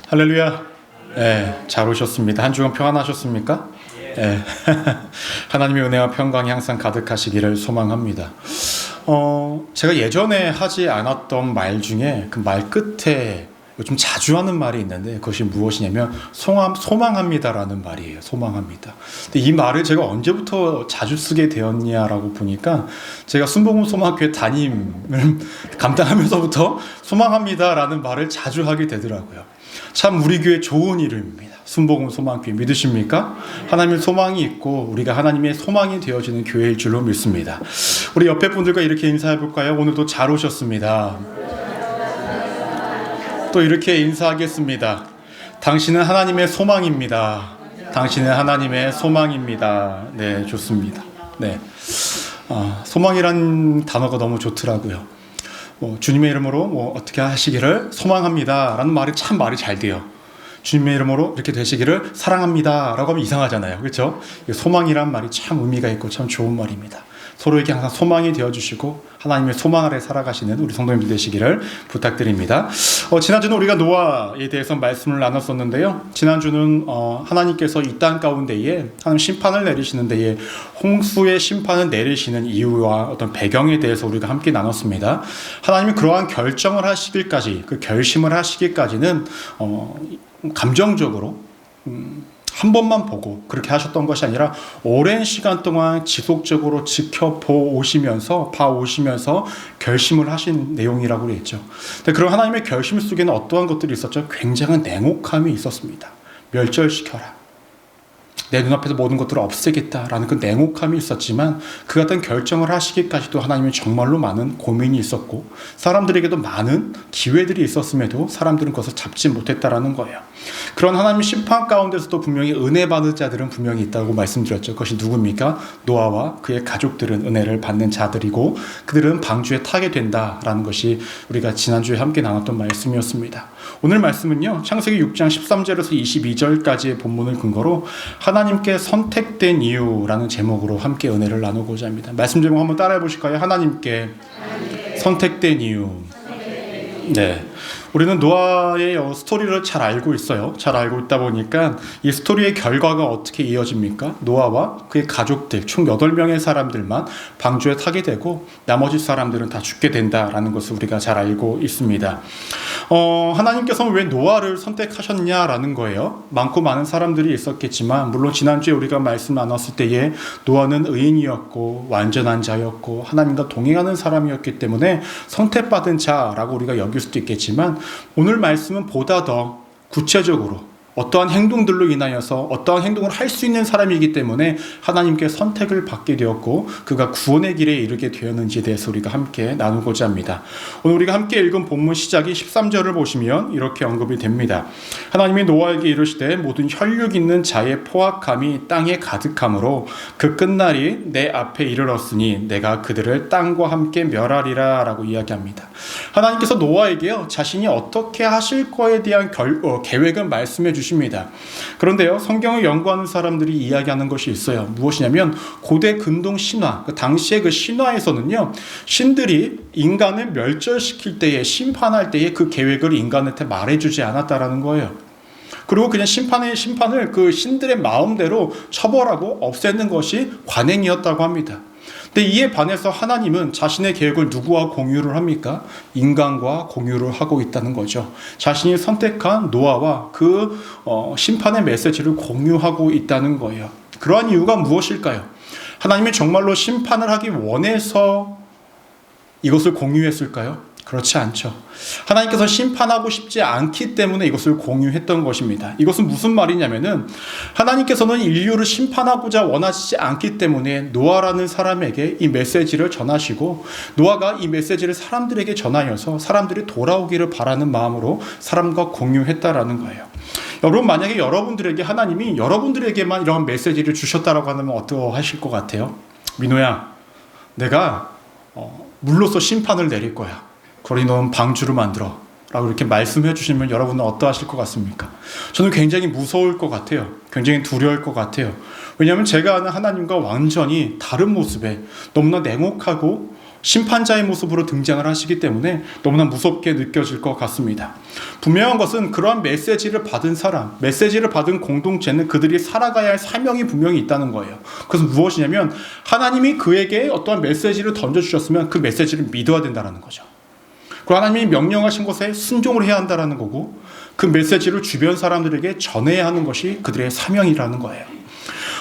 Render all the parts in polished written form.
할렐루야. 네, 잘 오셨습니다. 한 주간 평안하셨습니까? 네. 하나님의 은혜와 평강이 항상 가득하시기를 소망합니다. 제가 예전에 하지 않았던 말 중에 그 말 끝에 좀 자주 하는 말이 있는데 그것이 무엇이냐면 소망합니다라는 말이에요. 소망합니다. 근데 이 말을 제가 언제부터 자주 쓰게 되었냐라고 보니까 제가 순복음 소망교회 담임을 감당하면서부터 소망합니다라는 말을 자주 하게 되더라고요. 참 우리 교회 좋은 이름입니다. 순복음 소망교회 믿으십니까? 하나님의 소망이 있고 우리가 하나님의 소망이 되어지는 교회일 줄로 믿습니다. 우리 옆에 분들과 이렇게 인사해 볼까요? 오늘도 잘 오셨습니다. 또 이렇게 인사하겠습니다. 당신은 하나님의 소망입니다. 당신은 하나님의 소망입니다. 네, 좋습니다. 네, 소망이란 단어가 너무 좋더라고요. 주님의 이름으로 어떻게 하시기를 소망합니다라는 말이 참 말이 잘 돼요. 주님의 이름으로 이렇게 되시기를 사랑합니다라고 하면 이상하잖아요. 그렇죠? 소망이란 말이 참 의미가 있고 참 좋은 말입니다. 서로에게 항상 소망이 되어주시고 하나님의 소망 아래 살아가시는 우리 성도님들 되시기를 부탁드립니다. 지난주는 우리가 노아에 대해서 말씀을 나눴었는데요. 지난주는 하나님께서 이 땅 가운데에 하나님 심판을 내리시는 데에 홍수의 심판을 내리시는 이유와 어떤 배경에 대해서 우리가 함께 나눴습니다. 하나님이 그러한 결정을 하시기까지 그 결심을 하시기까지는 감정적으로 한 번만 보고 그렇게 하셨던 것이 아니라 오랜 시간 동안 지속적으로 봐오시면서 결심을 하신 내용이라고 그랬죠. 근데 그런 하나님의 결심 속에는 어떠한 것들이 있었죠? 굉장한 냉혹함이 있었습니다. 멸절시켜라. 내 눈앞에서 모든 것들을 없애겠다라는 그 냉혹함이 있었지만 그 같은 결정을 하시기까지도 하나님은 정말로 많은 고민이 있었고 사람들에게도 많은 기회들이 있었음에도 사람들은 그것을 잡지 못했다라는 거예요. 그런 하나님의 심판 가운데서도 분명히 은혜 받을 자들은 분명히 있다고 말씀드렸죠. 그것이 누굽니까? 노아와 그의 가족들은 은혜를 받는 자들이고 그들은 방주에 타게 된다라는 것이 우리가 지난주에 함께 나눴던 말씀이었습니다. 오늘 말씀은요, 창세기 6장 13절에서 22절까지의 본문을 근거로 하나님께 선택된 이유라는 제목으로 함께 은혜를 나누고자 합니다. 말씀 제목 한번 따라해 보실까요? 하나님께 선택된 이유. 네. 우리는 노아의 스토리를 잘 알고 있어요. 잘 알고 있다 보니까 이 스토리의 결과가 어떻게 이어집니까? 노아와 그의 가족들 총 8명의 사람들만 방주에 타게 되고 나머지 사람들은 다 죽게 된다라는 것을 우리가 잘 알고 있습니다. 하나님께서는 왜 노아를 선택하셨냐라는 거예요. 많고 많은 사람들이 있었겠지만 물론 지난주에 우리가 말씀 나눴을 때에 노아는 의인이었고 완전한 자였고 하나님과 동행하는 사람이었기 때문에 선택받은 자라고 우리가 여길 수도 있겠지만 오늘 말씀은 보다 더 구체적으로 어떠한 행동들로 인하여서 어떠한 행동을 할 수 있는 사람이기 때문에 하나님께 선택을 받게 되었고 그가 구원의 길에 이르게 되었는지에 대해서 우리가 함께 나누고자 합니다. 오늘 우리가 함께 읽은 본문 시작이 13절을 보시면 이렇게 언급이 됩니다. 하나님이 노아에게 이르시되 모든 혈육 있는 자의 포악함이 땅에 가득함으로 그 끝날이 내 앞에 이르렀으니 내가 그들을 땅과 함께 멸하리라 라고 이야기합니다. 하나님께서 노아에게요 자신이 어떻게 하실 거에 대한 계획을 말씀해 주십니다. 그런데요, 성경을 연구하는 사람들이 이야기하는 것이 있어요. 무엇이냐면 고대 근동 신화, 그 당시의 그 신화에서는요, 신들이 인간을 멸절시킬 때에 심판할 때에 그 계획을 인간한테 말해주지 않았다라는 거예요. 그리고 그냥 심판을 그 신들의 마음대로 처벌하고 없애는 것이 관행이었다고 합니다. 근데 이에 반해서 하나님은 자신의 계획을 누구와 공유를 합니까? 인간과 공유를 하고 있다는 거죠. 자신이 선택한 노아와 그 심판의 메시지를 공유하고 있다는 거예요. 그러한 이유가 무엇일까요? 하나님이 정말로 심판을 하기 원해서 이것을 공유했을까요? 그렇지 않죠. 하나님께서 심판하고 싶지 않기 때문에 이것을 공유했던 것입니다. 이것은 무슨 말이냐면은 하나님께서는 인류를 심판하고자 원하시지 않기 때문에 노아라는 사람에게 이 메시지를 전하시고 노아가 이 메시지를 사람들에게 전하여서 사람들이 돌아오기를 바라는 마음으로 사람과 공유했다라는 거예요. 여러분, 만약에 여러분들에게 하나님이 여러분들에게만 이런 메시지를 주셨다라고 하면 어떠하실 것 같아요? 민호야, 내가 물로써 심판을 내릴 거야. 그러니 너는 방주를 만들어 라고 이렇게 말씀해 주시면 여러분은 어떠하실 것 같습니까? 저는 굉장히 무서울 것 같아요. 굉장히 두려울 것 같아요. 왜냐하면 제가 아는 하나님과 완전히 다른 모습에 너무나 냉혹하고 심판자의 모습으로 등장을 하시기 때문에 너무나 무섭게 느껴질 것 같습니다. 분명한 것은 그러한 메시지를 받은 사람, 메시지를 받은 공동체는 그들이 살아가야 할 사명이 분명히 있다는 거예요. 그래서 무엇이냐면 하나님이 그에게 어떠한 메시지를 던져주셨으면 그 메시지를 믿어야 된다는 거죠. 그리고 하나님이 명령하신 것에 순종을 해야 한다는 거고 그 메시지를 주변 사람들에게 전해야 하는 것이 그들의 사명이라는 거예요.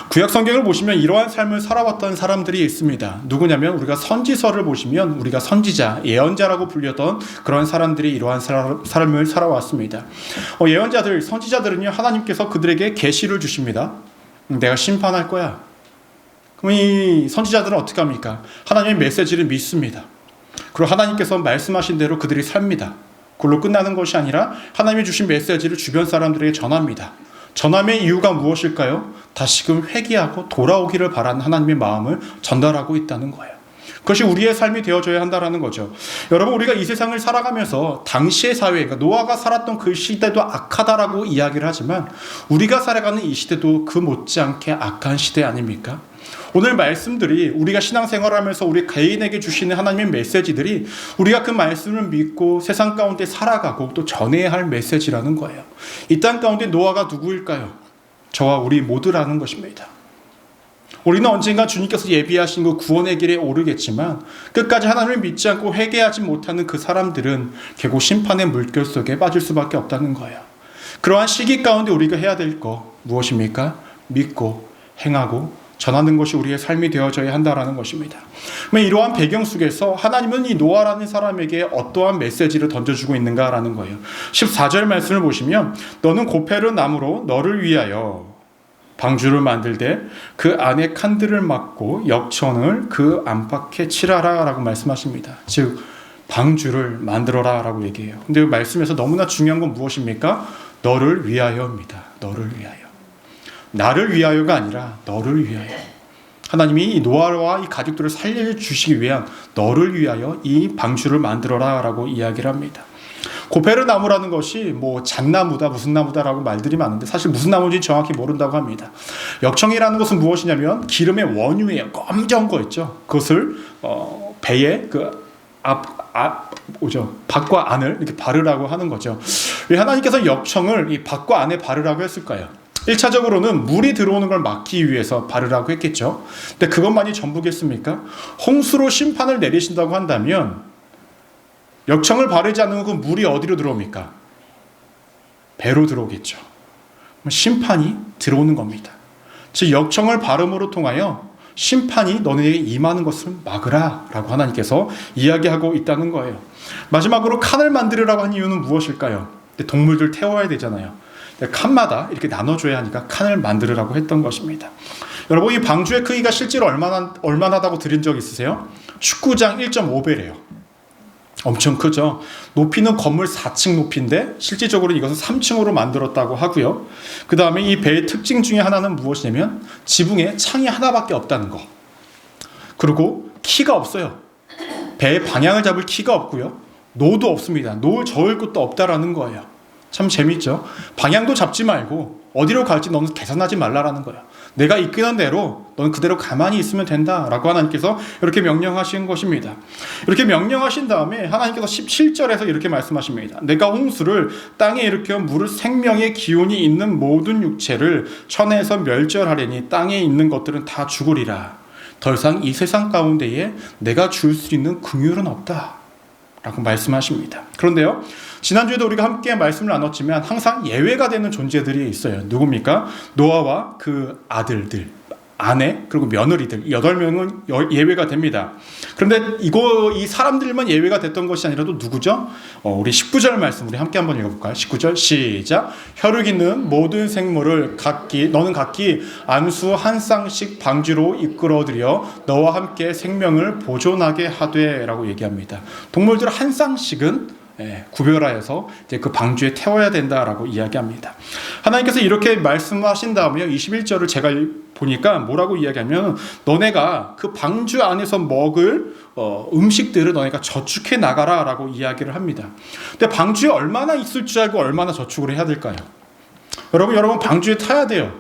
구약 성경을 보시면 이러한 삶을 살아왔던 사람들이 있습니다. 누구냐면 우리가 선지서를 보시면 우리가 선지자, 예언자라고 불렸던 그런 사람들이 이러한 삶을 살아왔습니다. 예언자들, 선지자들은요, 하나님께서 그들에게 계시를 주십니다. 내가 심판할 거야. 그럼 이 선지자들은 어떻게 합니까? 하나님의 메시지를 믿습니다. 그리고 하나님께서 말씀하신 대로 그들이 삽니다. 그걸로 끝나는 것이 아니라 하나님이 주신 메시지를 주변 사람들에게 전합니다. 전함의 이유가 무엇일까요? 다시금 회개하고 돌아오기를 바라는 하나님의 마음을 전달하고 있다는 거예요. 그것이 우리의 삶이 되어줘야 한다는 거죠. 여러분, 우리가 이 세상을 살아가면서 당시의 사회, 그러니까 노아가 살았던 그 시대도 악하다라고 이야기를 하지만 우리가 살아가는 이 시대도 그 못지않게 악한 시대 아닙니까? 오늘 말씀들이 우리가 신앙생활을 하면서 우리 개인에게 주시는 하나님의 메시지들이 우리가 그 말씀을 믿고 세상 가운데 살아가고 또 전해야 할 메시지라는 거예요. 이 땅 가운데 노아가 누구일까요? 저와 우리 모두라는 것입니다. 우리는 언젠가 주님께서 예비하신 그 구원의 길에 오르겠지만 끝까지 하나님을 믿지 않고 회개하지 못하는 그 사람들은 결국 심판의 물결 속에 빠질 수밖에 없다는 거예요. 그러한 시기 가운데 우리가 해야 될 거 무엇입니까? 믿고 행하고 전하는 것이 우리의 삶이 되어져야 한다는 것입니다. 이러한 배경 속에서 하나님은 이 노아라는 사람에게 어떠한 메시지를 던져주고 있는가라는 거예요. 14절 말씀을 보시면 너는 고페르 나무로 너를 위하여 방주를 만들되 그 안에 칸들을 막고 역청을 그 안팎에 칠하라 라고 말씀하십니다. 즉 방주를 만들어라 라고 얘기해요. 근데 그 말씀에서 너무나 중요한 건 무엇입니까? 너를 위하여입니다. 너를 위하여. 나를 위하여가 아니라 너를 위하여. 하나님이 이 노아와 이 가족들을 살려주시기 위한 너를 위하여 이 방주를 만들어라 라고 이야기를 합니다. 고페르 나무라는 것이 뭐 잣나무다 무슨 나무다라고 말들이 많은데 사실 무슨 나무인지 정확히 모른다고 합니다. 역청이라는 것은 무엇이냐면 기름의 원유예요. 검정 거 있죠. 그것을 배에 그 밖과 안을 이렇게 바르라고 하는 거죠. 왜 하나님께서 역청을 이 밖과 안에 바르라고 했을까요? 1차적으로는 물이 들어오는 걸 막기 위해서 바르라고 했겠죠. 근데 그것만이 전부겠습니까? 홍수로 심판을 내리신다고 한다면 역청을 바르지 않으면 그 물이 어디로 들어옵니까? 배로 들어오겠죠. 심판이 들어오는 겁니다. 즉 역청을 바름으로 통하여 심판이 너네에게 임하는 것을 막으라 라고 하나님께서 이야기하고 있다는 거예요. 마지막으로 칸을 만들으라고 한 이유는 무엇일까요? 동물들 태워야 되잖아요. 칸마다 이렇게 나눠줘야 하니까 칸을 만들으라고 했던 것입니다. 여러분, 이 방주의 크기가 실제로 얼마나다고 들은 적 있으세요? 축구장 1.5배래요. 엄청 크죠. 높이는 건물 4층 높이인데 실질적으로 이것은 3층으로 만들었다고 하고요. 그 다음에 이 배의 특징 중에 하나는 무엇이냐면 지붕에 창이 하나밖에 없다는 거. 그리고 키가 없어요. 배의 방향을 잡을 키가 없고요. 노도 없습니다. 노를 저을 것도 없다라는 거예요. 참 재밌죠. 방향도 잡지 말고 어디로 갈지 너는 계산하지 말라라는 거예요. 내가 이끄는 대로 너는 그대로 가만히 있으면 된다라고 하나님께서 이렇게 명령하신 것입니다. 이렇게 명령하신 다음에 하나님께서 17절에서 이렇게 말씀하십니다. 내가 홍수를 땅에 일으켜 물을 생명의 기운이 있는 모든 육체를 천해에서 멸절하려니 땅에 있는 것들은 다 죽으리라. 더 이상 이 세상 가운데에 내가 줄 수 있는 긍휼은 없다 라고 말씀하십니다. 그런데요, 지난주에도 우리가 함께 말씀을 나눴지만 항상 예외가 되는 존재들이 있어요. 누굽니까? 노아와 그 아들들, 아내, 그리고 며느리들 8명은 예외가 됩니다. 그런데 이 사람들만 예외가 됐던 것이 아니라도 누구죠? 우리 19절 말씀 우리 함께 한번 읽어볼까요? 19절 시작. 혈육 있는 모든 생물을 너는 각기 안수 한 쌍씩 방주로 이끌어들여 너와 함께 생명을 보존하게 하되 라고 얘기합니다. 동물들 한 쌍씩은 구별하여서 이제 그 방주에 태워야 된다라고 이야기합니다. 하나님께서 이렇게 말씀하신 다음에 21절을 제가 보니까 뭐라고 이야기하면 너네가 그 방주 안에서 먹을 음식들을 너네가 저축해 나가라라고 이야기를 합니다. 근데 방주에 얼마나 있을 줄 알고 얼마나 저축을 해야 될까요? 여러분 방주에 타야 돼요.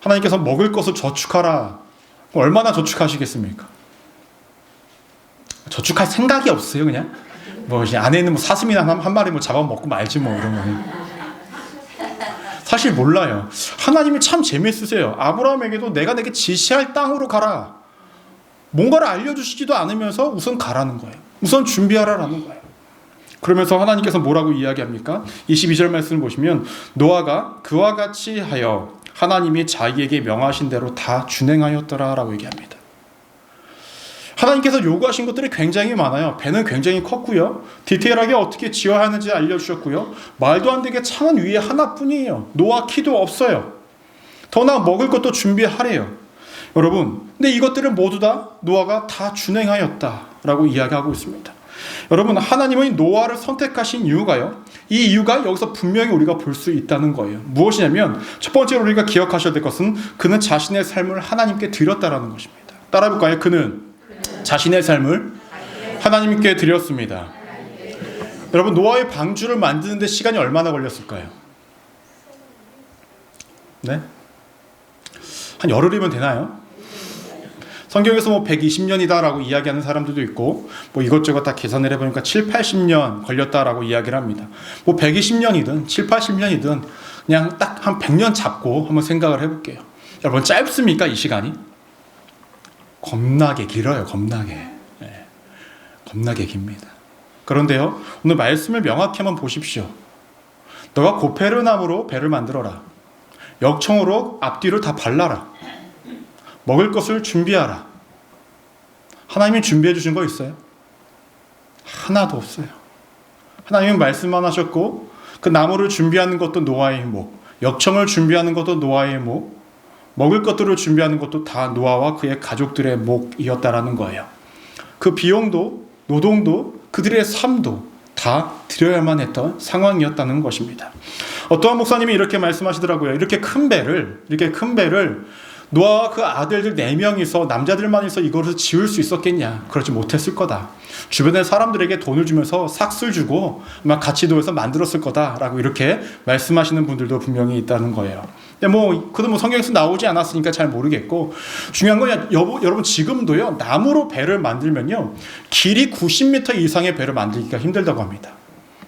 하나님께서 먹을 것을 저축하라. 얼마나 저축하시겠습니까? 저축할 생각이 없어요. 그냥 뭐 이제 안에 있는 뭐 사슴이나 한 마리 뭐 잡아먹고 말지 뭐 이러면. 사실 몰라요. 하나님이 참 재미있으세요. 아브라함에게도 내가 내게 지시할 땅으로 가라. 뭔가를 알려주시지도 않으면서 우선 가라는 거예요. 우선 준비하라라는 거예요. 그러면서 하나님께서 뭐라고 이야기합니까? 22절 말씀을 보시면 노아가 그와 같이 하여 하나님이 자기에게 명하신 대로 다 준행하였더라라고 얘기합니다. 하나님께서 요구하신 것들이 굉장히 많아요. 배는 굉장히 컸고요. 디테일하게 어떻게 지어야 하는지 알려주셨고요. 말도 안 되게 창은 위에 하나뿐이에요. 노아 키도 없어요. 더 나아 먹을 것도 준비하래요. 여러분, 근데 이것들을 모두 다 노아가 다 준행하였다라고 이야기하고 있습니다. 여러분, 하나님은 노아를 선택하신 이유가요. 이 이유가 여기서 분명히 우리가 볼 수 있다는 거예요. 무엇이냐면 첫 번째로 우리가 기억하셔야 될 것은 그는 자신의 삶을 하나님께 드렸다라는 것입니다. 따라해볼까요? 그는 자신의 삶을 하나님께 드렸습니다. 여러분, 노아의 방주를 만드는데 시간이 얼마나 걸렸을까요? 네? 한 열흘이면 되나요? 성경에서 뭐 120년이다라고 이야기하는 사람들도 있고 뭐 이것저것 다 계산을 해보니까 7, 80년 걸렸다라고 이야기를 합니다. 뭐 120년이든 7, 80년이든 그냥 딱 한 100년 잡고 한번 생각을 해볼게요. 여러분, 짧습니까 이 시간이? 겁나게 길어요. 겁나게. 네. 겁나게 깁니다. 그런데요, 오늘 말씀을 명확히 한번 보십시오. 너가 고페르나무로 배를 만들어라. 역청으로 앞뒤로 다 발라라. 먹을 것을 준비하라. 하나님이 준비해 주신 거 있어요? 하나도 없어요. 하나님은 말씀만 하셨고 그 나무를 준비하는 것도 노아의 목, 역청을 준비하는 것도 노아의 목, 먹을 것들을 준비하는 것도 다 노아와 그의 가족들의 몫이었다라는 거예요. 그 비용도 노동도 그들의 삶도 다 드려야만 했던 상황이었다는 것입니다. 어떠한 목사님이 이렇게 말씀하시더라고요. 이렇게 큰 배를 노아와 그 아들들 4명이서 남자들만이서 이것을 지을 수 있었겠냐? 그렇지 못했을 거다. 주변의 사람들에게 돈을 주면서 삭슬 주고 막 같이 도해서 만들었을 거다라고 이렇게 말씀하시는 분들도 분명히 있다는 거예요. 근데 그도 뭐 성경에서 나오지 않았으니까 잘 모르겠고, 중요한 건 여러분 지금도요, 나무로 배를 만들면요 길이 90m 이상의 배를 만들기가 힘들다고 합니다.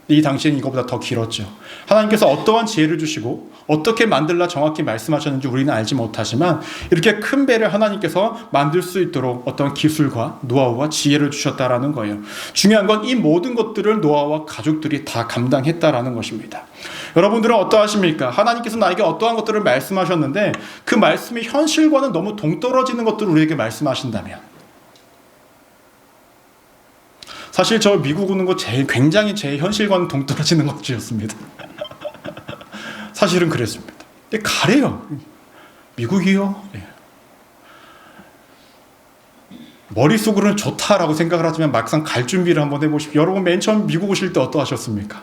이 당시에는 이거보다 더 길었죠. 하나님께서 어떠한 지혜를 주시고 어떻게 만들라 정확히 말씀하셨는지 우리는 알지 못하지만 이렇게 큰 배를 하나님께서 만들 수 있도록 어떤 기술과 노하우와 지혜를 주셨다라는 거예요. 중요한 건 이 모든 것들을 노아와 가족들이 다 감당했다라는 것입니다. 여러분들은 어떠하십니까? 하나님께서 나에게 어떠한 것들을 말씀하셨는데 그 말씀이 현실과는 너무 동떨어지는 것들을 우리에게 말씀하신다면, 사실 저 미국 오는 거 굉장히 제 현실과는 동떨어지는 것이었습니다. 사실은 그랬습니다. 근데 가래요. 미국이요? 네. 머릿속으로는 좋다라고 생각을 하지만 막상 갈 준비를 한번 해보십시오. 여러분 맨 처음 미국 오실 때 어떠하셨습니까?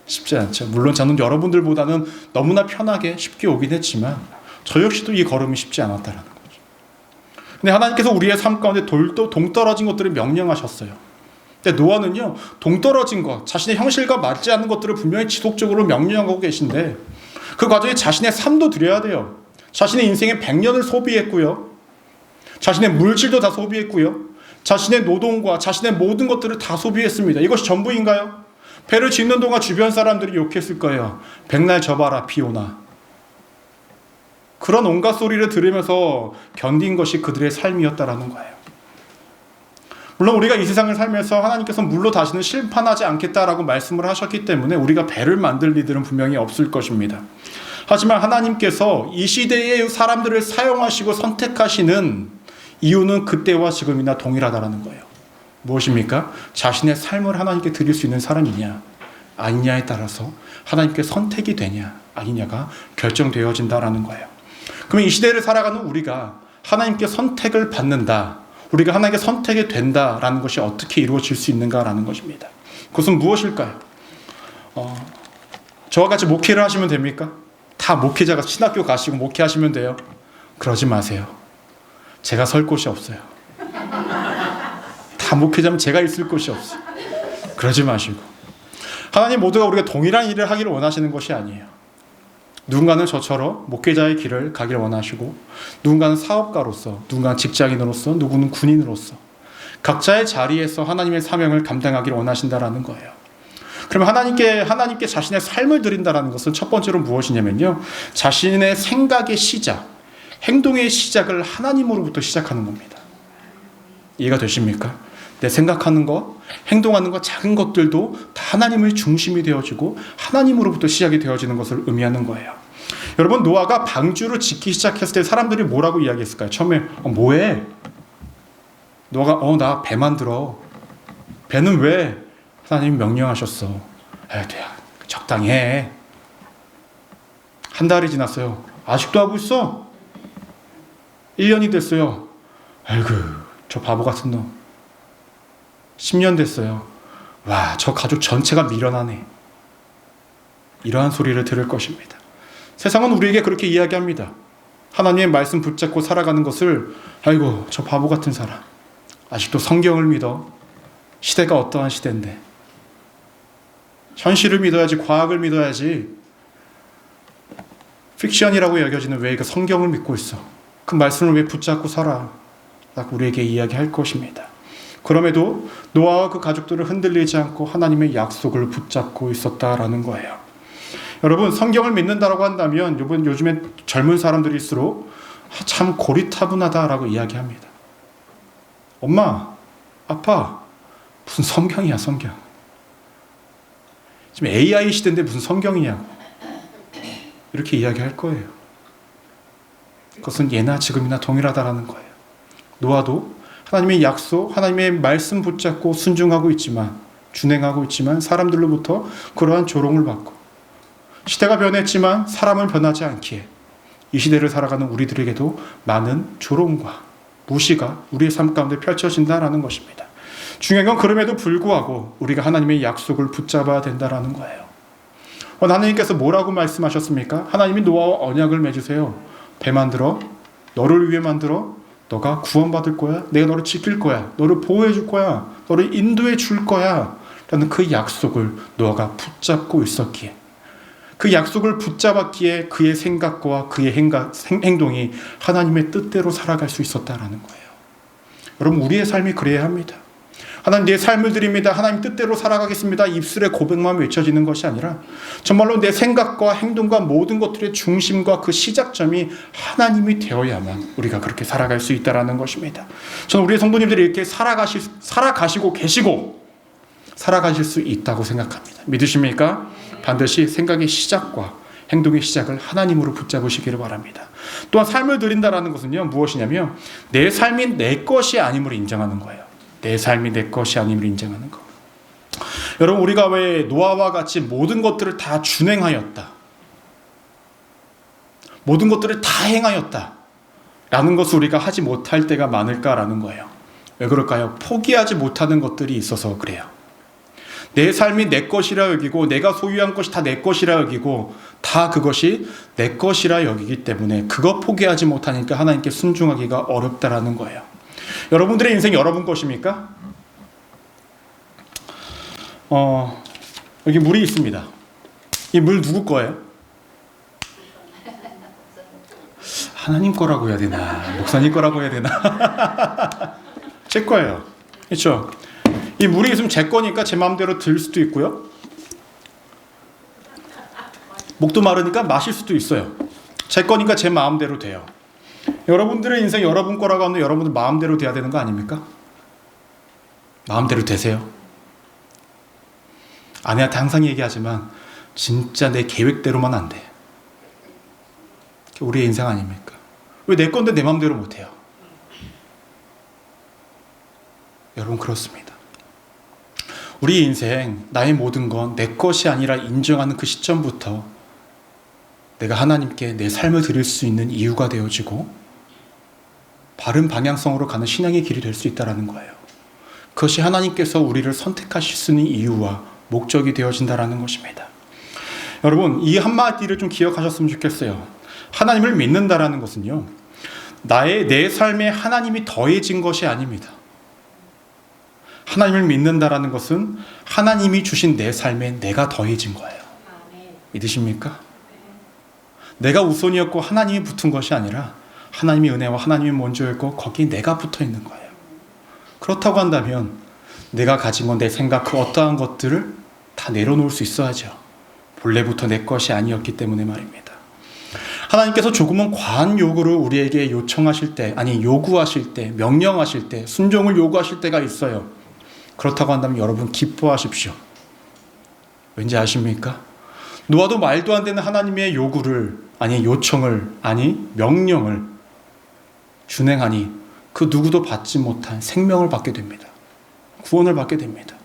쉽지 않죠. 물론 저는 여러분들보다는 너무나 편하게 쉽게 오긴 했지만 저 역시도 이 걸음이 쉽지 않았다라는 거죠. 근데 하나님께서 우리의 삶 가운데 동떨어진 것들을 명령하셨어요. 근데 노아는요, 동떨어진 것, 자신의 형실과 맞지 않는 것들을 분명히 지속적으로 명령하고 계신데 그 과정에 자신의 삶도 드려야 돼요. 자신의 인생의 100년을 소비했고요. 자신의 물질도 다 소비했고요. 자신의 노동과 자신의 모든 것들을 다 소비했습니다. 이것이 전부인가요? 배를 짓는 동안 주변 사람들이 욕했을 거예요. 백날 져봐라 비 오나. 그런 온갖 소리를 들으면서 견딘 것이 그들의 삶이었다라는 거예요. 물론 우리가 이 세상을 살면서 하나님께서 물로 다시는 심판하지 않겠다라고 말씀을 하셨기 때문에 우리가 배를 만들 일들은 분명히 없을 것입니다. 하지만 하나님께서 이 시대의 사람들을 사용하시고 선택하시는 이유는 그때와 지금이나 동일하다라는 거예요. 무엇입니까? 자신의 삶을 하나님께 드릴 수 있는 사람이냐 아니냐에 따라서 하나님께 선택이 되냐 아니냐가 결정되어진다라는 거예요. 그러면 이 시대를 살아가는 우리가 하나님께 선택을 받는다, 우리가 하나님께 선택이 된다라는 것이 어떻게 이루어질 수 있는가라는 것입니다. 그것은 무엇일까요? 저와 같이 목회를 하시면 됩니까? 다 목회자가 신학교 가시고 목회하시면 돼요? 그러지 마세요. 제가 설 곳이 없어요. 다 목회자면 제가 있을 곳이 없어요. 그러지 마시고, 하나님 모두가 우리가 동일한 일을 하기를 원하시는 것이 아니에요. 누군가는 저처럼 목회자의 길을 가길 원하시고, 누군가는 사업가로서, 누군가는 직장인으로서, 누구는 군인으로서 각자의 자리에서 하나님의 사명을 감당하기를 원하신다라는 거예요. 그럼 하나님께 자신의 삶을 드린다는 것은 첫 번째로 무엇이냐면요, 자신의 생각의 시작, 행동의 시작을 하나님으로부터 시작하는 겁니다. 이해가 되십니까? 내 생각하는 것, 행동하는 것, 작은 것들도 다 하나님의 중심이 되어지고 하나님으로부터 시작이 되어지는 것을 의미하는 거예요. 여러분, 노아가 방주를 짓기 시작했을 때 사람들이 뭐라고 이야기했을까요? 처음에 뭐해? 노아가 나 배 만들어. 배는 왜? 하나님이 명령하셨어. 돼야 적당히 해. 한 달이 지났어요. 아직도 하고 있어? 1년이 됐어요. 아이고, 저 바보 같은 놈. 10년 됐어요. 와, 저 가족 전체가 미련하네. 이러한 소리를 들을 것입니다. 세상은 우리에게 그렇게 이야기합니다. 하나님의 말씀 붙잡고 살아가는 것을, 아이고, 저 바보 같은 사람. 아직도 성경을 믿어. 시대가 어떠한 시대인데. 현실을 믿어야지, 과학을 믿어야지. 픽션이라고 여겨지는 왜 그 성경을 믿고 있어? 그 말씀을 왜 붙잡고 살아? 라고 우리에게 이야기할 것입니다. 그럼에도 노아와 그 가족들을 흔들리지 않고 하나님의 약속을 붙잡고 있었다라는 거예요. 여러분, 성경을 믿는다라고 한다면 요즘에 젊은 사람들일수록 참 고리타분하다라고 이야기합니다. 엄마, 아빠, 무슨 성경이야, 성경. 지금 AI 시대인데 무슨 성경이냐고. 이렇게 이야기할 거예요. 그것은 예나 지금이나 동일하다라는 거예요. 노아도 하나님의 약속, 하나님의 말씀 붙잡고 순종하고 있지만, 준행하고 있지만 사람들로부터 그러한 조롱을 받고, 시대가 변했지만 사람은 변하지 않기에 이 시대를 살아가는 우리들에게도 많은 조롱과 무시가 우리의 삶 가운데 펼쳐진다라는 것입니다. 중요한 건 그럼에도 불구하고 우리가 하나님의 약속을 붙잡아야 된다라는 거예요. 하나님께서 뭐라고 말씀하셨습니까? 하나님이 노아와 언약을 맺으세요. 배 만들어, 너를 위해 만들어, 너가 구원받을 거야, 내가 너를 지킬 거야, 너를 보호해 줄 거야, 너를 인도해 줄 거야 라는 그 약속을 노아가 붙잡고 있었기에, 그 약속을 붙잡았기에 그의 생각과 그의 행동이 하나님의 뜻대로 살아갈 수 있었다라는 거예요. 여러분, 우리의 삶이 그래야 합니다. 하나님, 내 삶을 드립니다. 하나님 뜻대로 살아가겠습니다. 입술의 고백만 외쳐지는 것이 아니라 정말로 내 생각과 행동과 모든 것들의 중심과 그 시작점이 하나님이 되어야만 우리가 그렇게 살아갈 수 있다는 것입니다. 저는 우리의 성도님들이 이렇게 살아가시고 계시고 살아가실 수 있다고 생각합니다. 믿으십니까? 반드시 생각의 시작과 행동의 시작을 하나님으로 붙잡으시기를 바랍니다. 또한 삶을 드린다는 것은요, 무엇이냐면 내 삶이 내 것이 아님을 인정하는 거예요. 내 삶이 내 것이 아님을 인정하는 것. 여러분, 우리가 왜 노아와 같이 모든 것들을 다 준행하였다, 모든 것들을 다 행하였다 라는 것을 우리가 하지 못할 때가 많을까라는 거예요. 왜 그럴까요? 포기하지 못하는 것들이 있어서 그래요. 내 삶이 내 것이라 여기고, 내가 소유한 것이 다 내 것이라 여기고, 다 그것이 내 것이라 여기기 때문에 그거 포기하지 못하니까 하나님께 순종하기가 어렵다라는 거예요. 여러분들의 인생이 여러분 것입니까? 여기 물이 있습니다. 이 물 누구 거예요? 하나님 거라고 해야 되나, 목사님 거라고 해야 되나? 제 거예요. 그렇죠? 이 물이 있으면 제 거니까 제 마음대로 들 수도 있고요, 목도 마르니까 마실 수도 있어요. 제 거니까 제 마음대로 돼요. 여러분들의 인생 여러분 거라고 하면 여러분들 마음대로 돼야 되는 거 아닙니까? 마음대로 되세요. 아내한테 항상 얘기하지만 진짜 내 계획대로만 안 돼. 우리의 인생 아닙니까? 왜 내 건데 내 마음대로 못해요? 여러분, 그렇습니다. 우리 인생, 나의 모든 건 내 것이 아니라 인정하는 그 시점부터 내가 하나님께 내 삶을 드릴 수 있는 이유가 되어지고 바른 방향성으로 가는 신앙의 길이 될 수 있다는 거예요. 그것이 하나님께서 우리를 선택하실 수 있는 이유와 목적이 되어진다는 것입니다. 여러분, 이 한마디를 좀 기억하셨으면 좋겠어요. 하나님을 믿는다라는 것은요, 내 삶에 하나님이 더해진 것이 아닙니다. 하나님을 믿는다라는 것은 하나님이 주신 내 삶에 내가 더해진 거예요. 믿으십니까? 내가 우선이었고 하나님이 붙은 것이 아니라 하나님의 은혜와 하나님이 먼저였고 거기에 내가 붙어 있는 거예요. 그렇다고 한다면 내가 가진 건 내 생각 그 어떠한 것들을 다 내려놓을 수 있어야죠. 본래부터 내 것이 아니었기 때문에 말입니다. 하나님께서 조금은 과한 요구를 우리에게 요청하실 때, 아니 요구하실 때, 명령하실 때, 순종을 요구하실 때가 있어요. 그렇다고 한다면 여러분 기뻐하십시오. 왠지 아십니까? 노아도 말도 안 되는 하나님의 요구를, 아니 요청을, 아니 명령을 준행하니 그 누구도 받지 못한 생명을 받게 됩니다. 구원을 받게 됩니다.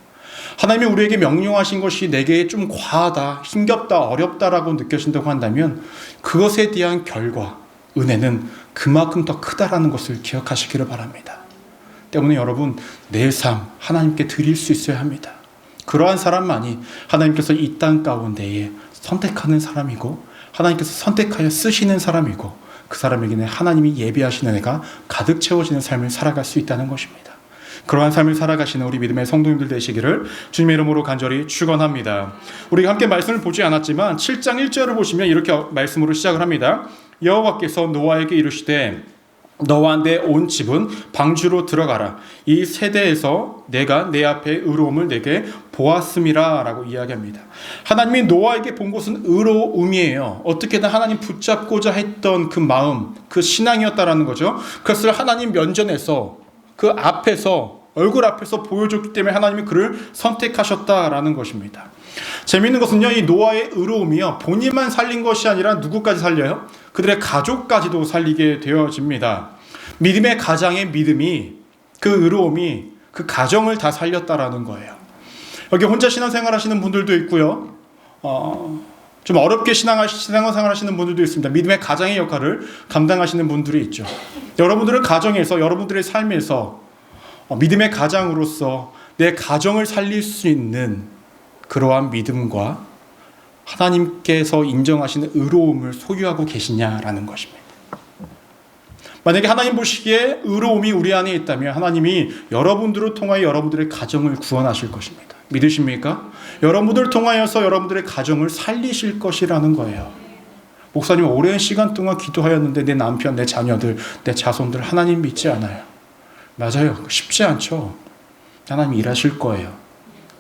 하나님이 우리에게 명령하신 것이 내게 좀 과하다, 힘겹다, 어렵다라고 느껴진다고 한다면 그것에 대한 결과, 은혜는 그만큼 더 크다라는 것을 기억하시기를 바랍니다. 때문에 여러분, 내 삶 하나님께 드릴 수 있어야 합니다. 그러한 사람만이 하나님께서 이 땅 가운데에 선택하는 사람이고 하나님께서 선택하여 쓰시는 사람이고 그 사람에게는 하나님이 예비하시는 애가 가득 채워지는 삶을 살아갈 수 있다는 것입니다. 그러한 삶을 살아가시는 우리 믿음의 성도님들 되시기를 주님의 이름으로 간절히 축원합니다. 우리가 함께 말씀을 보지 않았지만 7장 1절을 보시면 이렇게 말씀으로 시작을 합니다. 여호와께서 노아에게 이르시되 너와 내 온 집은 방주로 들어가라. 이 세대에서 내가 내 앞에 의로움을 내게 보았음이라 라고 이야기합니다. 하나님이 노아에게 본 것은 의로움이에요. 어떻게든 하나님 붙잡고자 했던 그 마음, 그 신앙이었다라는 거죠. 그것을 하나님 면전에서 그 앞에서 얼굴 앞에서 보여줬기 때문에 하나님이 그를 선택하셨다라는 것입니다. 재미있는 것은요, 이 노아의 의로움이요 본인만 살린 것이 아니라 누구까지 살려요? 그들의 가족까지도 살리게 되어집니다. 믿음의 가장의 믿음이, 그 의로움이 그 가정을 다 살렸다라는 거예요. 여기 혼자 신앙생활 하시는 분들도 있고요, 좀 어렵게 신앙생활 하시는 분들도 있습니다. 믿음의 가장의 역할을 감당하시는 분들이 있죠. 여러분들은 가정에서, 여러분들의 삶에서 믿음의 가장으로서 내 가정을 살릴 수 있는 그러한 믿음과 하나님께서 인정하시는 의로움을 소유하고 계시냐라는 것입니다. 만약에 하나님 보시기에 의로움이 우리 안에 있다면 하나님이 여러분들을 통하여 여러분들의 가정을 구원하실 것입니다. 믿으십니까? 여러분들을 통하여서 여러분들의 가정을 살리실 것이라는 거예요. 목사님 오랜 시간 동안 기도하였는데 내 남편, 내 자녀들, 내 자손들 하나님 믿지 않아요. 맞아요. 쉽지 않죠. 하나님 일하실 거예요.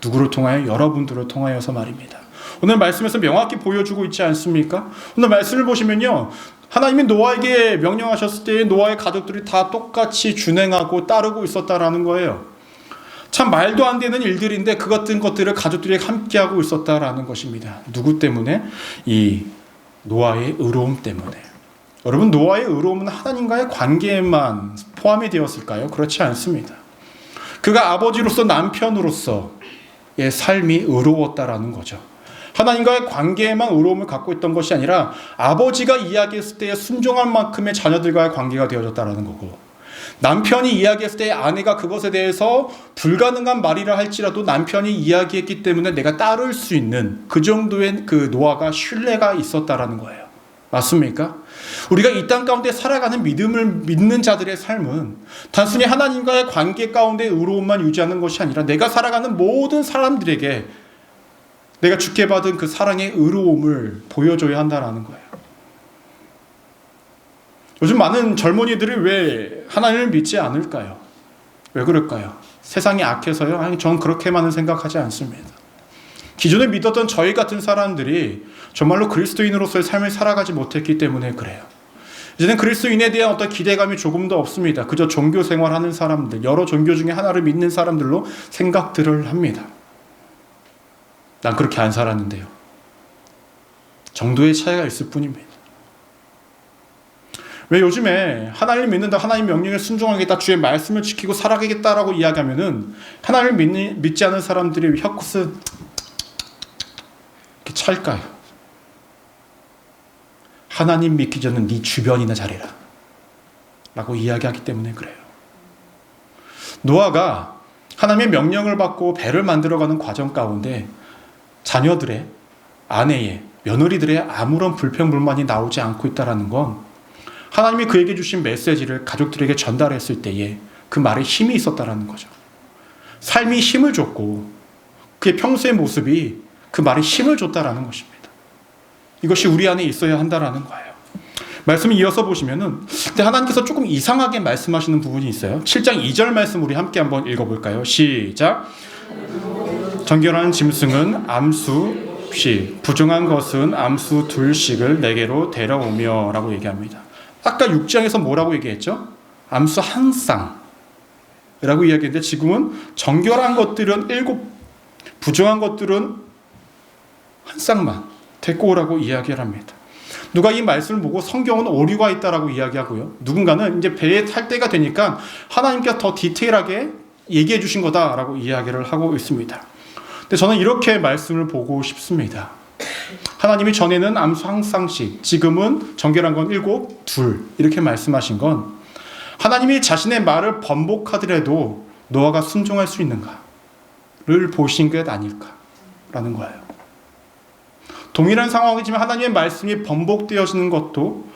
누구를 통하여? 여러분들을 통하여서 말입니다. 오늘 말씀에서 명확히 보여주고 있지 않습니까? 오늘 말씀을 보시면요, 하나님이 노아에게 명령하셨을 때 노아의 가족들이 다 똑같이 준행하고 따르고 있었다라는 거예요. 참 말도 안 되는 일들인데 그 같은 것들을 가족들이 함께하고 있었다라는 것입니다. 누구 때문에? 이 노아의 의로움 때문에. 여러분, 노아의 의로움은 하나님과의 관계에만 포함이 되었을까요? 그렇지 않습니다. 그가 아버지로서, 남편으로서의 삶이 의로웠다라는 거죠. 하나님과의 관계에만 의로움을 갖고 있던 것이 아니라 아버지가 이야기했을 때 순종할 만큼의 자녀들과의 관계가 되어졌다는 거고, 남편이 이야기했을 때 아내가 그것에 대해서 불가능한 말이라 할지라도 남편이 이야기했기 때문에 내가 따를 수 있는 그 정도의 그 노아가 신뢰가 있었다라는 거예요. 맞습니까? 우리가 이 땅 가운데 살아가는 믿음을 믿는 자들의 삶은 단순히 하나님과의 관계 가운데 의로움만 유지하는 것이 아니라 내가 살아가는 모든 사람들에게 내가 주께 받은 그 사랑의 의로움을 보여줘야 한다는 거예요. 요즘 많은 젊은이들이 왜 하나님을 믿지 않을까요? 왜 그럴까요? 세상이 악해서요? 아니, 전 그렇게만은 생각하지 않습니다. 기존에 믿었던 저희 같은 사람들이 정말로 그리스도인으로서의 삶을 살아가지 못했기 때문에 그래요. 이제는 그리스도인에 대한 어떤 기대감이 조금 더 없습니다. 그저 종교 생활하는 사람들, 여러 종교 중에 하나를 믿는 사람들로 생각들을 합니다. 난 그렇게 안 살았는데요. 정도의 차이가 있을 뿐입니다. 왜 요즘에 하나님을 믿는다, 하나님 명령에 순종하겠다, 주의 말씀을 지키고 살아가겠다라고 이야기하면은 하나님을 믿지 않은 사람들이 혀끝을 이렇게 찰까요? 하나님 믿기 전에 네 주변이나 잘해라 라고 이야기하기 때문에 그래요. 노아가 하나님의 명령을 받고 배를 만들어가는 과정 가운데 자녀들의, 아내의, 며느리들의 아무런 불평불만이 나오지 않고 있다는 건 하나님이 그에게 주신 메시지를 가족들에게 전달했을 때에 그 말에 힘이 있었다는 거죠. 삶이 힘을 줬고 그의 평소의 모습이 그 말에 힘을 줬다는 것입니다. 이것이 우리 안에 있어야 한다라는 거예요. 말씀을 이어서 보시면은, 근데 하나님께서 조금 이상하게 말씀하시는 부분이 있어요. 7장 2절 말씀 우리 함께 한번 읽어볼까요? 시작. 정결한 짐승은 암수 씩, 부정한 것은 암수 둘씩을 내게로 데려오며 라고 얘기합니다. 아까 6장에서 뭐라고 얘기했죠? 암수 한 쌍 라고 이야기했는데, 지금은 정결한 것들은 7, 부정한 것들은 한 쌍만 데리고 오라고 이야기를 합니다. 누가 이 말씀을 보고 성경은 오류가 있다라고 이야기하고요, 누군가는 이제 배에 탈 때가 되니까 하나님께서 더 디테일하게 얘기해 주신 거다라고 이야기를 하고 있습니다. 근데 저는 이렇게 말씀을 보고 싶습니다. 하나님이 전에는 암수 한 쌍씩, 지금은 정결한 건 7, 2 이렇게 말씀하신 건 하나님이 자신의 말을 번복하더라도 노아가 순종할 수 있는가를 보신 것 아닐까라는 거예요. 동일한 상황이지만 하나님의 말씀이 번복되어지는 것도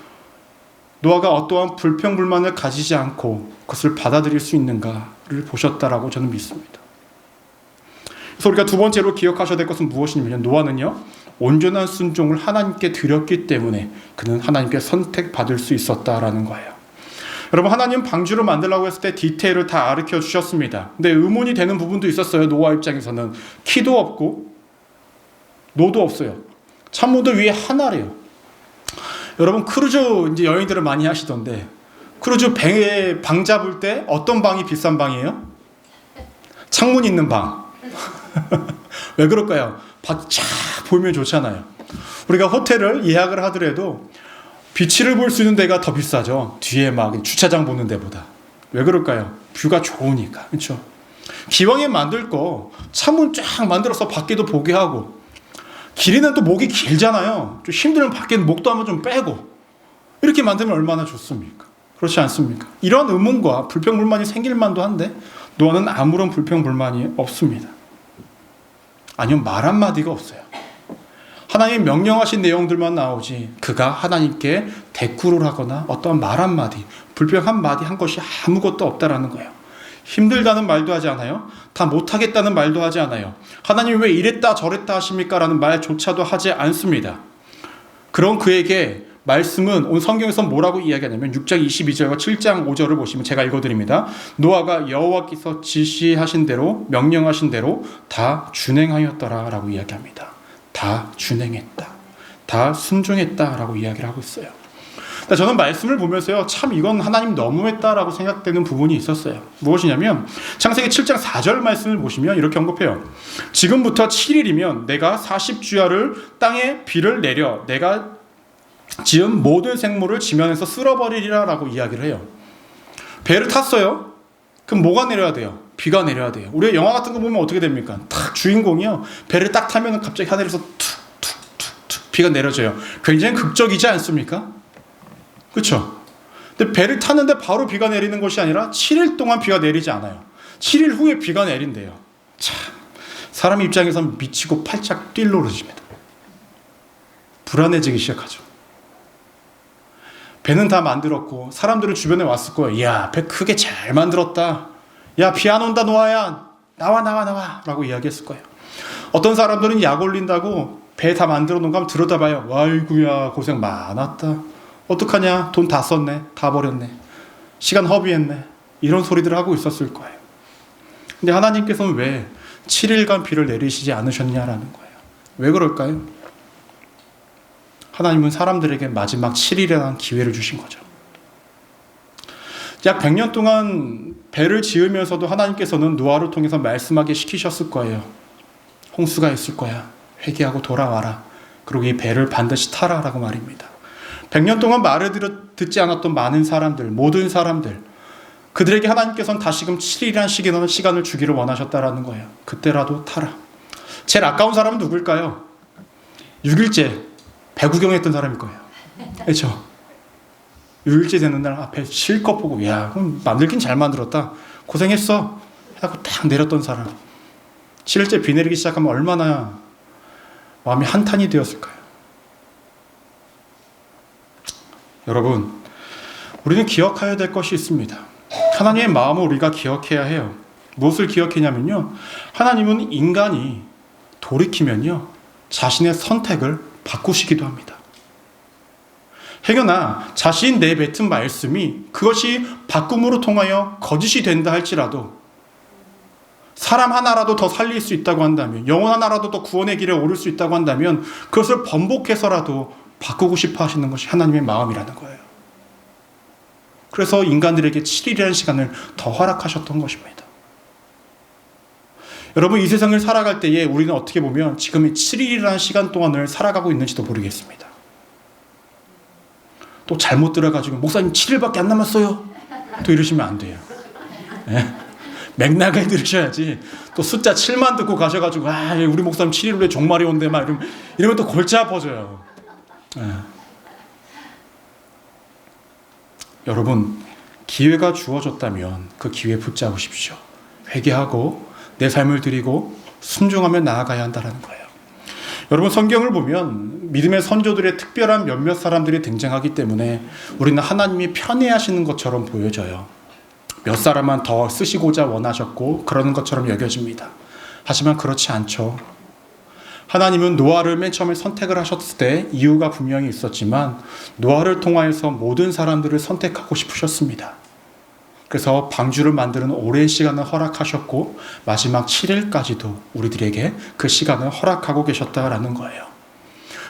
노아가 어떠한 불평불만을 가지지 않고 그것을 받아들일 수 있는가를 보셨다라고 저는 믿습니다. 그래서 우리가 두 번째로 기억하셔야 될 것은 무엇이냐면, 노아는요, 온전한 순종을 하나님께 드렸기 때문에 그는 하나님께 선택받을 수 있었다라는 거예요. 여러분, 하나님 방주를 만들라고 했을 때 디테일을 다 가르쳐 주셨습니다. 근데 의문이 되는 부분도 있었어요. 노아 입장에서는 키도 없고 노도 없어요. 창문도 위에 하나래요. 여러분, 크루즈 이제 여행들을 많이 하시던데, 크루즈 배에 방 잡을 때 어떤 방이 비싼 방이에요? 창문 있는 방. 왜 그럴까요? 밖이 쫙 보이면 좋잖아요. 우리가 호텔을 예약을 하더라도 비치를 볼 수 있는 데가 더 비싸죠. 뒤에 막 주차장 보는 데보다. 왜 그럴까요? 뷰가 좋으니까. 그렇죠? 기왕에 만들 거 창문 쫙 만들어서 밖에도 보게 하고, 길이는 또 목이 길잖아요. 좀 힘들면 밖에는 목도 한번 좀 빼고, 이렇게 만들면 얼마나 좋습니까? 그렇지 않습니까? 이런 의문과 불평불만이 생길 만도 한데 노아는 아무런 불평불만이 없습니다. 아니면 말 한마디가 없어요. 하나님 명령하신 내용들만 나오지 그가 하나님께 대꾸를 하거나 어떠한 말 한마디, 불평 한마디 한 것이 아무것도 없다라는 거예요. 힘들다는 말도 하지 않아요. 다 못하겠다는 말도 하지 않아요. 하나님 왜 이랬다 저랬다 하십니까? 라는 말조차도 하지 않습니다. 그런 그에게 말씀은 온 성경에서 뭐라고 이야기하냐면 6장 22절과 7장 5절을 보시면 제가 읽어드립니다. 노아가 여호와께서 지시하신 대로, 명령하신 대로 다 준행하였더라 라고 이야기합니다. 다 준행했다, 다 순종했다 라고 이야기를 하고 있어요. 저는 말씀을 보면서요, 참 이건 하나님 너무했다라고 생각되는 부분이 있었어요. 무엇이냐면 창세기 7장 4절 말씀을 보시면 이렇게 언급해요. 지금부터 7일이면 내가 40주야를 땅에 비를 내려 내가 지은 모든 생물을 지면에서 쓸어버리리라 라고 이야기를 해요. 배를 탔어요. 그럼 뭐가 내려야 돼요? 비가 내려야 돼요. 우리 영화 같은 거 보면 어떻게 됩니까? 딱 주인공이요, 배를 딱 타면 갑자기 하늘에서 툭툭툭툭 비가 내려져요. 굉장히 극적이지 않습니까? 그렇죠? 근데 배를 탔는데 바로 비가 내리는 것이 아니라 7일 동안 비가 내리지 않아요. 7일 후에 비가 내린대요. 참, 사람 입장에서는 미치고 팔짝 뛸 노릇입니다. 불안해지기 시작하죠. 배는 다 만들었고 사람들은 주변에 왔을 거예요. 이야, 배 크게 잘 만들었다. 야, 비 안 온다 노아야, 나와 라고 이야기했을 거예요. 어떤 사람들은 약 올린다고 배 다 만들어 놓은 거 한번 들여다봐요. 아이고야, 고생 많았다. 어떡하냐, 돈 다 썼네, 다 버렸네, 시간 허비했네, 이런 소리들을 하고 있었을 거예요. 근데 하나님께서는 왜 7일간 비를 내리시지 않으셨냐라는 거예요. 왜 그럴까요? 하나님은 사람들에게 마지막 7일이라는 기회를 주신 거죠. 약 100년 동안 배를 지으면서도 하나님께서는 노아를 통해서 말씀하게 시키셨을 거예요. 홍수가 있을 거야, 회개하고 돌아와라, 그리고 이 배를 반드시 타라 라고 말입니다. 100년 동안 말을 듣지 않았던 많은 사람들, 모든 사람들, 그들에게 하나님께서는 다시금 7일이라는 시간을 주기를 원하셨다라는 거예요. 그때라도 타라. 제일 아까운 사람은 누굴까요? 6일째 배 구경했던 사람일 거예요. 그렇죠? 6일째 되는 날 앞에 실컷 보고, 야, 그럼 만들긴 잘 만들었다, 고생했어 하고 딱 내렸던 사람. 7일째 비 내리기 시작하면 얼마나 마음이 한탄이 되었을까요? 여러분, 우리는 기억해야 될 것이 있습니다. 하나님의 마음을 우리가 기억해야 해요. 무엇을 기억하냐면요, 하나님은 인간이 돌이키면요 자신의 선택을 바꾸시기도 합니다. 행여나 자신 내뱉은 말씀이 그것이 바꿈으로 통하여 거짓이 된다 할지라도 사람 하나라도 더 살릴 수 있다고 한다면, 영혼 하나라도 더 구원의 길에 오를 수 있다고 한다면 그것을 번복해서라도 바꾸고 싶어 하시는 것이 하나님의 마음이라는 거예요. 그래서 인간들에게 7일이라는 시간을 더 허락하셨던 것입니다. 여러분, 이 세상을 살아갈 때에 우리는 어떻게 보면 지금 이 7일이라는 시간 동안을 살아가고 있는지도 모르겠습니다. 또 잘못 들어가지고 목사님 7일밖에 안 남았어요 또 이러시면 안 돼요. 네? 맥락을 들으셔야지. 또 숫자 7만 듣고 가셔가지고 우리 목사님 7일 후에 종말이 온대 막 이러면 또 골치 아파져요. 네. 여러분, 기회가 주어졌다면 그 기회에 붙잡으십시오. 회개하고 내 삶을 드리고 순종하며 나아가야 한다는 거예요. 여러분, 성경을 보면 믿음의 선조들의 특별한 몇몇 사람들이 등장하기 때문에 우리는 하나님이 편애하시는 것처럼 보여져요. 몇 사람만 더 쓰시고자 원하셨고 그러는 것처럼 여겨집니다. 하지만 그렇지 않죠. 하나님은 노아를 맨 처음에 선택을 하셨을 때 이유가 분명히 있었지만 노아를 통하여서 모든 사람들을 선택하고 싶으셨습니다. 그래서 방주를 만드는 오랜 시간을 허락하셨고 마지막 7일까지도 우리들에게 그 시간을 허락하고 계셨다라는 거예요.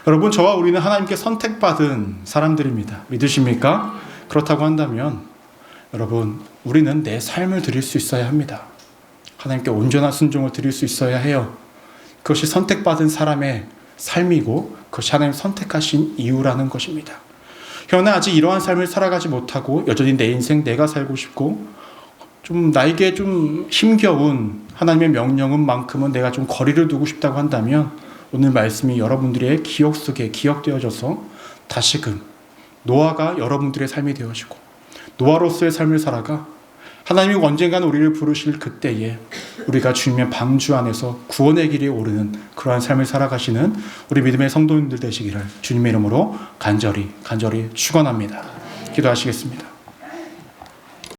여러분, 저와 우리는 하나님께 선택받은 사람들입니다. 믿으십니까? 그렇다고 한다면 여러분, 우리는 내 삶을 드릴 수 있어야 합니다. 하나님께 온전한 순종을 드릴 수 있어야 해요. 그것이 선택받은 사람의 삶이고 그것이 하나님 선택하신 이유라는 것입니다. 그러나 아직 이러한 삶을 살아가지 못하고 여전히 내 인생 내가 살고 싶고 좀 나에게 좀 힘겨운 하나님의 명령은만큼은 내가 좀 거리를 두고 싶다고 한다면 오늘 말씀이 여러분들의 기억 속에 기억되어져서 다시금 노아가 여러분들의 삶이 되어지고 노아로서의 삶을 살아가 하나님이 언젠가는 우리를 부르실 그때에 우리가 주님의 방주 안에서 구원의 길에 오르는 그러한 삶을 살아가시는 우리 믿음의 성도님들 되시기를 주님의 이름으로 간절히 축원합니다. 기도하시겠습니다.